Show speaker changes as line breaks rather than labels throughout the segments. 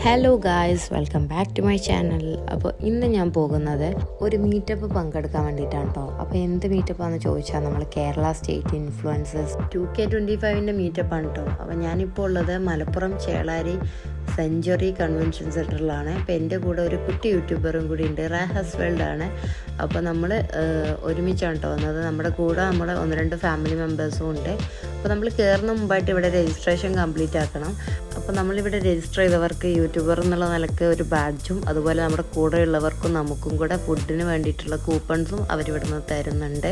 Hello guys, welcome back to my channel. അപ്പോൾ ഇന്ന് ഞാൻ പോകുന്നത് ഒരു മീറ്റപ്പ് പങ്കെടുക്കാൻ വേണ്ടിയിട്ടാണ് കേട്ടോ. അപ്പോൾ എന്ത് മീറ്റപ്പാണെന്ന് ചോദിച്ചാൽ നമ്മൾ കേരള സ്റ്റേറ്റ് ഇൻഫ്ലുവൻസേഴ്സ് 2K25 മീറ്റപ്പാണ് കേട്ടോ. അപ്പോൾ ഞാനിപ്പോൾ ഉള്ളത് മലപ്പുറം ചേളാരി സെഞ്ച്വറി കൺവെൻഷൻ സെൻറ്ററിലാണ്. അപ്പോൾ എൻ്റെ കൂടെ ഒരു കുട്ടി യൂട്യൂബറും കൂടി ഉണ്ട്, റാഹസ് വേൾഡ് ആണ്. അപ്പോൾ നമ്മൾ ഒരുമിച്ചാണ് കേട്ടോ വന്നത്. നമ്മുടെ കൂടെ നമ്മുടെ 1-2 ഫാമിലി മെമ്പേഴ്സും ഉണ്ട്. അപ്പോൾ നമ്മൾ കയറുന്ന മുമ്പായിട്ട് ഇവിടെ രജിസ്ട്രേഷൻ കംപ്ലീറ്റ് ആക്കണം. അപ്പോൾ നമ്മളിവിടെ രജിസ്റ്റർ ചെയ്തവർക്ക് യൂട്യൂബർ എന്നുള്ള നിലക്ക് ഒരു ബാഡ്ജും അതുപോലെ നമ്മുടെ കൂടെയുള്ളവർക്കും നമുക്കും കൂടെ ഫുഡിന് വേണ്ടിയിട്ടുള്ള കൂപ്പൺസും അവരിവിടുന്ന് തരുന്നുണ്ട്.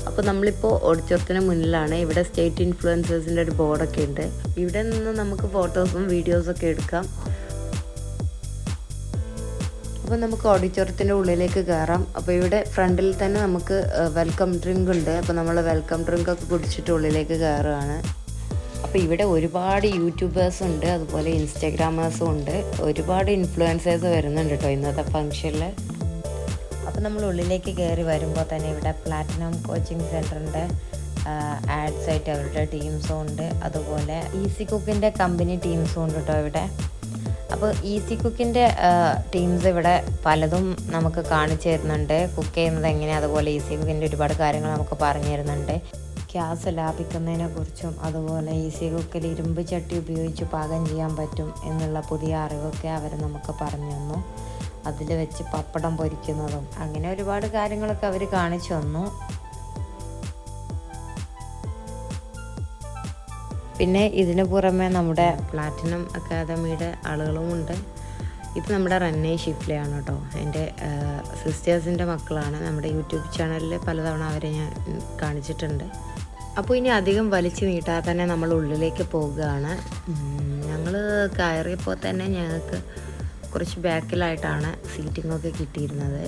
അപ്പോൾ നമ്മളിപ്പോൾ ഓഡിറ്റോറിയത്തിന് മുന്നിലാണ്. ഇവിടെ സ്റ്റേറ്റ് ഇൻഫ്ലുവൻസേഴ്സിൻ്റെ ഒരു ബോർഡൊക്കെ ഉണ്ട്. ഇവിടെ നിന്ന് നമുക്ക് ഫോട്ടോസും വീഡിയോസൊക്കെ എടുക്കാം. അപ്പോൾ നമുക്ക് ഓഡിറ്റോറിയത്തിൻ്റെ ഉള്ളിലേക്ക് കയറാം. അപ്പോൾ ഇവിടെ ഫ്രണ്ടിൽ തന്നെ നമുക്ക് വെൽക്കം ഡ്രിങ്ക് ഉണ്ട്. അപ്പോൾ നമ്മൾ വെൽക്കം ഡ്രിങ്ക് ഒക്കെ കുടിച്ചിട്ട് ഉള്ളിലേക്ക് കയറുകയാണ്. അപ്പോൾ ഇവിടെ ഒരുപാട് യൂട്യൂബേഴ്സ് ഉണ്ട്, അതുപോലെ ഇൻസ്റ്റാഗ്രാമേഴ്സും ഉണ്ട്. ഒരുപാട് ഇൻഫ്ലുവൻസേഴ്സ് വരുന്നുണ്ട് കേട്ടോ ഇന്നത്തെ ഫംഗ്ഷനിൽ. അപ്പോൾ നമ്മൾ ഉള്ളിലേക്ക് കയറി വരുമ്പോൾ തന്നെ ഇവിടെ പ്ലാറ്റിനം കോച്ചിങ് സെൻറ്ററിൻ്റെ ആഡ്സ് ആയിട്ട് അവരുടെ ടീംസും ഉണ്ട്. അതുപോലെ ഈസി കുക്കിൻ്റെ കമ്പനി ടീംസും ഉണ്ട് കേട്ടോ ഇവിടെ. അപ്പോൾ ഈസി കുക്കിൻ്റെ ടീംസ് ഇവിടെ പലതും നമുക്ക് കാണിച്ചു തരുന്നുണ്ട്, കുക്ക് ചെയ്യുന്നത് എങ്ങനെയാണ്. അതുപോലെ ഈസി കുക്കിൻ്റെ ഒരുപാട് കാര്യങ്ങൾ നമുക്ക് പറഞ്ഞു തരുന്നുണ്ട്. ഗ്യാസ് ലാഭിക്കുന്നതിനെ കുറിച്ചും അതുപോലെ ഈസി കുക്കിൽ ഇരുമ്പ് ചട്ടി ഉപയോഗിച്ച് പാകം ചെയ്യാൻ പറ്റും എന്നുള്ള പുതിയ അറിവൊക്കെ അവർ നമുക്ക് പറഞ്ഞു തന്നു. അതിൽ വെച്ച് പപ്പടം പൊരിക്കുന്നതും അങ്ങനെ ഒരുപാട് കാര്യങ്ങളൊക്കെ അവർ കാണിച്ചു തന്നു. പിന്നെ ഇതിനു പുറമെ നമ്മുടെ പ്ലാറ്റിനം അക്കാദമിയുടെ ആളുകളുമുണ്ട്. ഇത് നമ്മുടെ റന്നെ ഷിഫ്ലയാണ് കേട്ടോ, എൻ്റെ സിസ്റ്റേഴ്സിൻ്റെ മക്കളാണ്. നമ്മുടെ യൂട്യൂബ് ചാനലിൽ പലതവണ അവരെ ഞാൻ കാണിച്ചിട്ടുണ്ട്. അപ്പോൾ ഇനി അധികം വലിച്ചു നീട്ടാതെ തന്നെ നമ്മൾ ഉള്ളിലേക്ക് പോവുകയാണ്. ഞങ്ങൾ കയറിയപ്പോൾ തന്നെ ഞങ്ങൾക്ക് കുറച്ച് ബാക്കിലായിട്ടാണ് സീറ്റിങ്ങൊക്കെ കിട്ടിയിരുന്നത്.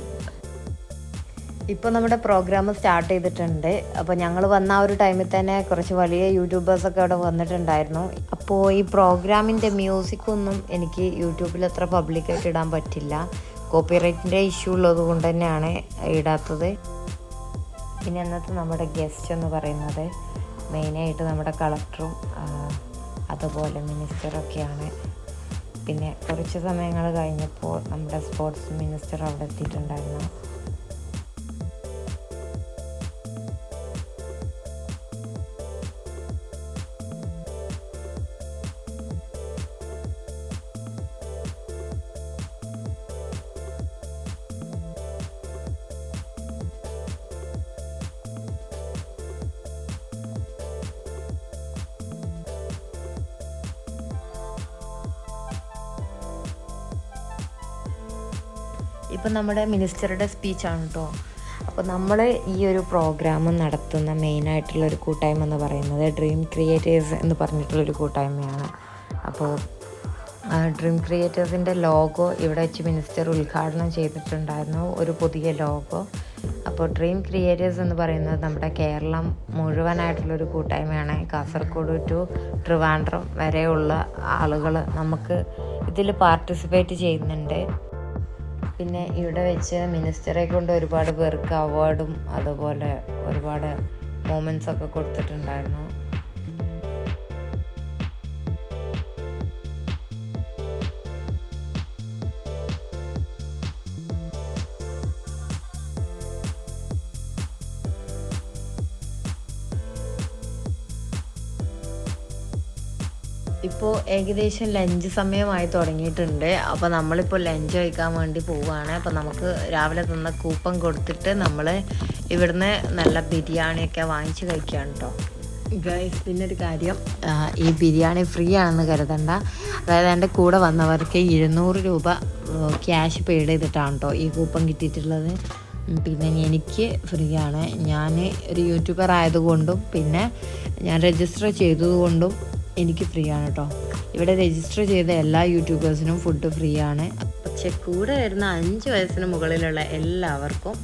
ഇപ്പോൾ നമ്മുടെ പ്രോഗ്രാം സ്റ്റാർട്ട് ചെയ്തിട്ടുണ്ട്. അപ്പോൾ ഞങ്ങൾ വന്ന ആ ഒരു ടൈമിൽ തന്നെ കുറച്ച് വലിയ യൂട്യൂബേഴ്സൊക്കെ അവിടെ വന്നിട്ടുണ്ടായിരുന്നു. അപ്പോൾ ഈ പ്രോഗ്രാമിൻ്റെ മ്യൂസിക്കൊന്നും എനിക്ക് യൂട്യൂബിൽ അത്ര പബ്ലിക്കായിട്ട് ഇടാൻ പറ്റില്ല, കോപ്പിറൈറ്റിൻ്റെ ഇഷ്യൂ ഉള്ളത് കൊണ്ട് തന്നെയാണ് ഇടാത്തത്. പിന്നെ അന്നത്തെ നമ്മുടെ ഗസ്റ്റ് എന്ന് പറയുന്നത് മെയിനായിട്ട് നമ്മുടെ കളക്ടറും അതുപോലെ മിനിസ്റ്ററൊക്കെയാണ്. പിന്നെ കുറച്ച് സമയങ്ങൾ കഴിഞ്ഞപ്പോൾ നമ്മുടെ സ്പോർട്സ് മിനിസ്റ്റർ അവിടെ എത്തിയിട്ടുണ്ടായിരുന്നു. ഇപ്പം നമ്മുടെ മിനിസ്റ്ററുടെ സ്പീച്ചാണ് കേട്ടോ. അപ്പോൾ നമ്മൾ ഈ ഒരു പ്രോഗ്രാം നടത്തുന്ന മെയിനായിട്ടുള്ളൊരു കൂട്ടായ്മ എന്ന് പറയുന്നത് ഡ്രീം ക്രിയേറ്റേഴ്സ് എന്ന് പറഞ്ഞിട്ടുള്ളൊരു കൂട്ടായ്മയാണ്. അപ്പോൾ ഡ്രീം ക്രിയേറ്റേഴ്സിൻ്റെ ലോഗോ ഇവിടെ വെച്ച് മിനിസ്റ്റർ ഉദ്ഘാടനം ചെയ്തിട്ടുണ്ടായിരുന്നു, ഒരു പുതിയ ലോഗോ. അപ്പോൾ ഡ്രീം ക്രിയേറ്റേഴ്സ് എന്ന് പറയുന്നത് നമ്മുടെ കേരളം മുഴുവനായിട്ടുള്ളൊരു കൂട്ടായ്മയാണ്. കാസർഗോഡ് ടു ട്രിവാൻഡ്രം വരെയുള്ള ആളുകൾ നമുക്ക് ഇതിൽ പാർട്ടിസിപ്പേറ്റ് ചെയ്യുന്നുണ്ട്. പിന്നെ ഇവിടെ വെച്ച് മിനിസ്റ്ററെ കൊണ്ട് ഒരുപാട് പേർക്ക് അവാർഡും അതുപോലെ ഒരുപാട് മൊമെൻറ്റ്സ് ഒക്കെ കൊടുത്തിട്ടുണ്ടായിരുന്നു. ഇപ്പോൾ ഏകദേശം ലഞ്ച് സമയമായി തുടങ്ങിയിട്ടുണ്ട്. അപ്പോൾ നമ്മളിപ്പോൾ ലഞ്ച് കഴിക്കാൻ വേണ്ടി പോവുകയാണ്. അപ്പോൾ നമുക്ക് രാവിലെ തന്ന കൂപ്പൺ കൊടുത്തിട്ട് നമ്മൾ ഇവിടുന്ന് നല്ല ബിരിയാണിയൊക്കെ വാങ്ങിച്ച് കഴിക്കുകയാണ് കേട്ടോ. ഗൈസ്, പിന്നൊരു കാര്യം, ഈ ബിരിയാണി ഫ്രീ ആണെന്ന് കരുതണ്ട. അതായത് എൻ്റെ കൂടെ വന്നവർക്ക് 200 രൂപ ക്യാഷ് പെയ്ഡ് ചെയ്തിട്ടാണ് കേട്ടോ ഈ കൂപ്പൺ കിട്ടിയിട്ടുള്ളത്. പിന്നെ എനിക്ക് ഫ്രീ ആണ്. ഞാൻ ഒരു യൂട്യൂബർ ആയതുകൊണ്ടും പിന്നെ ഞാൻ രജിസ്റ്റർ ചെയ്തതുകൊണ്ടും എനിക്ക് ഫ്രീ ആണ് കേട്ടോ. ഇവിടെ രജിസ്റ്റർ ചെയ്ത എല്ലാ യൂട്യൂബേഴ്സിനും ഫുഡ് ഫ്രീ ആണ്. പക്ഷെ കൂടെ വരുന്ന 5 വയസ്സിന് മുകളിലുള്ള എല്ലാവർക്കും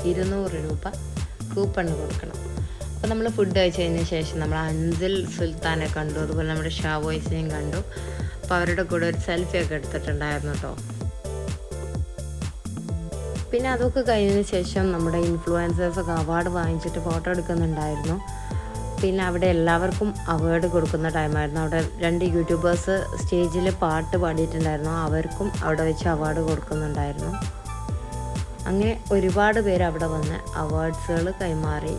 200 രൂപ കൂപ്പൺ കൊടുക്കണം. അപ്പോൾ നമ്മൾ ഫുഡ് കഴിച്ചതിന് ശേഷം നമ്മൾ അൻസിൽ സുൽത്താനെ കണ്ടു, അതുപോലെ നമ്മുടെ ഷാവോയ്സിനെയും കണ്ടു. അപ്പോൾ അവരുടെ കൂടെ ഒരു സെൽഫിയൊക്കെ എടുത്തിട്ടുണ്ടായിരുന്നു കേട്ടോ. പിന്നെ അതൊക്കെ കഴിഞ്ഞതിന് ശേഷം നമ്മുടെ ഇൻഫ്ലുവൻസേഴ്സൊക്കെ അവാർഡ് വാങ്ങിച്ചിട്ട് ഫോട്ടോ എടുക്കുന്നുണ്ടായിരുന്നു. പിന്നെ അവിടെ എല്ലാവർക്കും അവാർഡ് കൊടുക്കുന്ന ടൈമായിരുന്നു. അവിടെ 2 യൂട്യൂബേഴ്സ് സ്റ്റേജിൽ പാട്ട് പാടിയിട്ടുണ്ടായിരുന്നു. അവർക്കും അവിടെ വെച്ച് അവാർഡ് കൊടുക്കുന്നുണ്ടായിരുന്നു. അങ്ങനെ ഒരുപാട് പേര് അവിടെ വന്ന് അവാർഡ്സുകൾ കൈമാറി.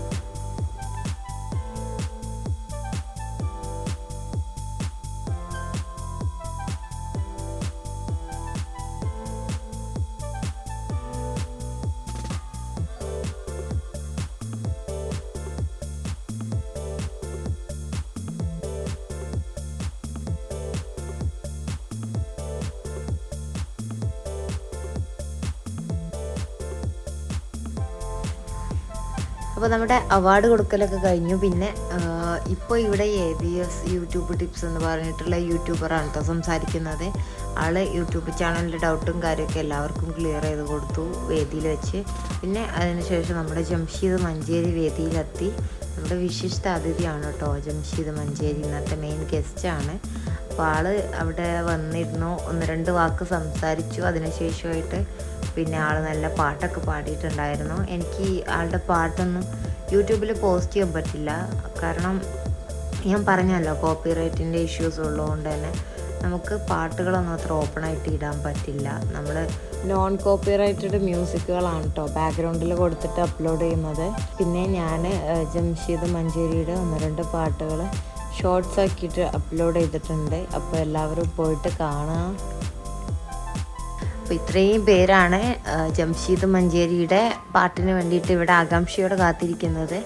അപ്പോൾ നമ്മുടെ അവാർഡ് കൊടുക്കലൊക്കെ കഴിഞ്ഞു. പിന്നെ ഇപ്പോൾ ഇവിടെ ABS യൂട്യൂബ് ടിപ്സ് എന്ന് പറഞ്ഞിട്ടുള്ള യൂട്യൂബറാണ് കേട്ടോ സംസാരിക്കുന്നത്. ആൾ യൂട്യൂബ് ചാനലിൻ്റെ ഡൗട്ടും കാര്യമൊക്കെ എല്ലാവർക്കും ക്ലിയർ ചെയ്ത് കൊടുത്തു വേദിയിൽ വെച്ച്. പിന്നെ അതിനുശേഷം നമ്മുടെ ജംഷീദ് മഞ്ചേരി വേദിയിലെത്തി. നമ്മുടെ വിശിഷ്ട അതിഥിയാണ് കേട്ടോ ജംഷീദ് മഞ്ചേരി, ഇന്നത്തെ മെയിൻ ഗസ്റ്റാണ്. അപ്പോൾ ആൾ അവിടെ വന്നിരുന്നു, 1-2 വാക്ക് സംസാരിച്ചു. അതിനുശേഷമായിട്ട് പിന്നെ ആൾ നല്ല പാട്ടൊക്കെ പാടിയിട്ടുണ്ടായിരുന്നു. എനിക്ക് ആളുടെ പാട്ടൊന്നും യൂട്യൂബിൽ പോസ്റ്റ് ചെയ്യാൻ പറ്റില്ല, കാരണം ഞാൻ പറഞ്ഞല്ലോ കോപ്പിറൈറ്റിൻ്റെ ഇഷ്യൂസ് ഉള്ളതുകൊണ്ട് തന്നെ നമുക്ക് പാട്ടുകളൊന്നും അത്ര ഓപ്പണായിട്ട് ഇടാൻ പറ്റില്ല. നമ്മൾ നോൺ കോപ്പിറൈറ്റഡ് മ്യൂസിക്കുകളാണ് കേട്ടോ ബാക്ക്ഗ്രൗണ്ടിൽ കൊടുത്തിട്ട് അപ്ലോഡ് ചെയ്യുന്നത്. പിന്നെ ഞാൻ ജംഷീദ് മഞ്ചേരിയുടെ 1-2 പാട്ടുകൾ ഷോർട്സ് ആക്കിയിട്ട് അപ്ലോഡ് ചെയ്തിട്ടുണ്ട്. അപ്പോൾ എല്ലാവരും പോയിട്ട് കാണാം. അപ്പോൾ ഇത്രയും പേരാണ് ജംഷീദ് മഞ്ചേരിയുടെ പാട്ടിന് വേണ്ടിയിട്ട് ഇവിടെ ആകാംക്ഷയോടെ കാത്തിരിക്കുന്നത്.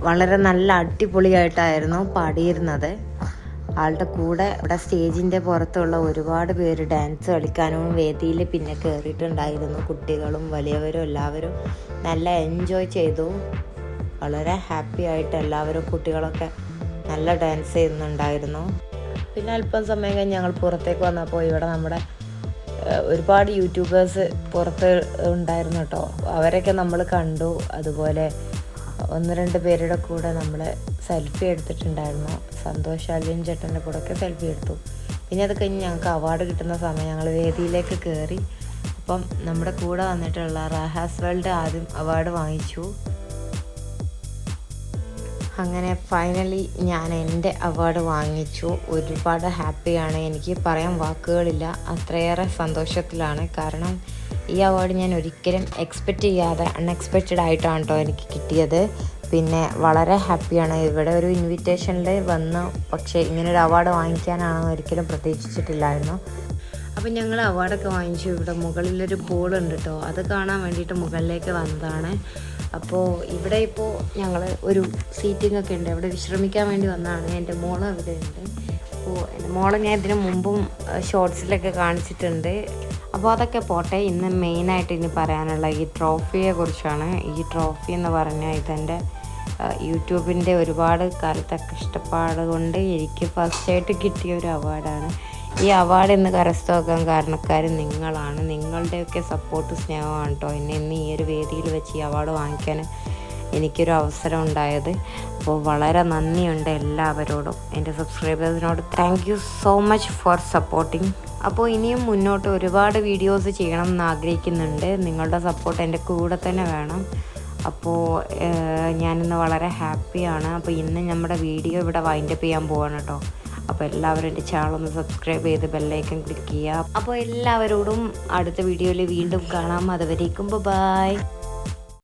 വളരെ നല്ല അടിപൊളിയായിട്ടായിരുന്നു പാടിയിരുന്നത്. ആളുടെ കൂടെ ഇവിടെ സ്റ്റേജിൻ്റെ പുറത്തുള്ള ഒരുപാട് പേര് ഡാൻസ് കളിക്കാനും വേദിയിൽ പിന്നെ കയറിയിട്ടുണ്ടായിരുന്നു. കുട്ടികളും വലിയവരും എല്ലാവരും നല്ല എൻജോയ് ചെയ്തു. വളരെ ഹാപ്പി ആയിട്ട് എല്ലാവരും കുട്ടികളൊക്കെ നല്ല ഡാൻസ് ചെയ്യുന്നുണ്ടായിരുന്നു. പിന്നെ അല്പം സമയം കഴിഞ്ഞ് ഞങ്ങൾ പുറത്തേക്ക് വന്നപ്പോൾ ഇവിടെ നമ്മുടെ ഒരുപാട് യൂട്യൂബേഴ്സ് പുറത്ത് ഉണ്ടായിരുന്നു കേട്ടോ. അവരൊക്കെ നമ്മൾ കണ്ടു. അതുപോലെ 1-2 പേരുടെ കൂടെ നമ്മൾ സെൽഫി എടുത്തിട്ടുണ്ടായിരുന്നു. സന്തോഷ് അലിയൻ ചേട്ടൻ്റെ കൂടെയൊക്കെ സെൽഫി എടുത്തു. പിന്നെ അത് കഴിഞ്ഞ് ഞങ്ങൾക്ക് അവാർഡ് കിട്ടുന്ന സമയം ഞങ്ങൾ വേദിയിലേക്ക് കയറി. അപ്പം നമ്മുടെ കൂടെ വന്നിട്ടുള്ള റാഹാസ് വേൾഡ് ആദ്യം അവാർഡ് വാങ്ങിച്ചു. അങ്ങനെ ഫൈനലി ഞാൻ എൻ്റെ അവാർഡ് വാങ്ങിച്ചു. ഒരുപാട് ഹാപ്പിയാണ്, എനിക്ക് പറയാൻ വാക്കുകളില്ല, അത്രയേറെ സന്തോഷത്തിലാണ്. കാരണം ഈ അവാർഡ് ഞാൻ ഒരിക്കലും എക്സ്പെക്റ്റ് ചെയ്യാതെ അൺഎക്സ്പെക്റ്റഡ് ആയിട്ടാണ് കേട്ടോ എനിക്ക് കിട്ടിയത്. പിന്നെ വളരെ ഹാപ്പിയാണ്. ഇവിടെ ഒരു ഇൻവിറ്റേഷനിൽ വന്നു, പക്ഷേ ഇങ്ങനൊരു അവാർഡ് വാങ്ങിക്കാനാണെന്ന് ഒരിക്കലും പ്രതീക്ഷിച്ചിട്ടില്ലായിരുന്നു. അപ്പം ഞങ്ങൾ അവാർഡൊക്കെ വാങ്ങിച്ചു. ഇവിടെ മുകളിലൊരു പൂളുണ്ട് കേട്ടോ, അത് കാണാൻ വേണ്ടിയിട്ട് മുകളിലേക്ക് വന്നതാണ്. അപ്പോൾ ഇവിടെ ഇപ്പോൾ ഞങ്ങൾ ഒരു സീറ്റിംഗ് ഒക്കെ ഉണ്ട്, അവിടെ വിശ്രമിക്കാൻ വേണ്ടി വന്നതാണ്. എൻ്റെ മോള് അവിടെ ഉണ്ട്. അപ്പോൾ എൻ്റെ മോളെ ഞാൻ ഇതിന് മുമ്പും ഷോർട്സിലൊക്കെ കാണിച്ചിട്ടുണ്ട്. അപ്പോൾ അതൊക്കെ പോട്ടെ. ഇന്ന് മെയിനായിട്ട് ഇനി പറയാനുള്ള ഈ ട്രോഫിയെ കുറിച്ചാണ്. ഈ ട്രോഫി എന്ന് പറഞ്ഞാൽ ഇതെൻ്റെ യൂട്യൂബിൻ്റെ ഒരുപാട് കാലത്തെ കഷ്ടപ്പാട് കൊണ്ട് എനിക്ക് ഫസ്റ്റായിട്ട് കിട്ടിയ ഒരു അവാർഡാണ്. ഈ അവാർഡ് ഇന്ന് കരസ്ഥമാക്കാൻ കാരണക്കാർ നിങ്ങളാണ്. നിങ്ങളുടെയൊക്കെ സപ്പോർട്ട് സ്നേഹമാണ് കേട്ടോ എന്നെ ഇന്ന് ഈ ഒരു വേദിയിൽ വെച്ച് ഈ അവാർഡ് വാങ്ങിക്കാൻ എനിക്കൊരു അവസരം ഉണ്ടായത്. അപ്പോൾ വളരെ നന്ദിയുണ്ട് എല്ലാവരോടും, എൻ്റെ സബ്സ്ക്രൈബേഴ്സിനോട്. Thank you so much for supporting. അപ്പോൾ ഇനിയും മുന്നോട്ട് ഒരുപാട് വീഡിയോസ് ചെയ്യണം എന്ന് ആഗ്രഹിക്കുന്നുണ്ട്. നിങ്ങളുടെ സപ്പോർട്ട് എൻ്റെ കൂടെ തന്നെ വേണം. അപ്പോൾ ഞാനിന്ന് വളരെ ഹാപ്പിയാണ്. അപ്പോൾ ഇന്ന് നമ്മുടെ വീഡിയോ ഇവിടെ വൈൻഡപ്പ് ചെയ്യാൻ പോവാണ് കേട്ടോ. അപ്പോൾ എല്ലാവരും എൻ്റെ ചാനൽ ഒന്ന് സബ്സ്ക്രൈബ് ചെയ്ത് ബെല്ലൈക്കൺ ക്ലിക്ക് ചെയ്യുക. അപ്പോൾ എല്ലാവരോടും അടുത്ത വീഡിയോയിൽ വീണ്ടും കാണാം. അതുവരേക്കും ബൈ.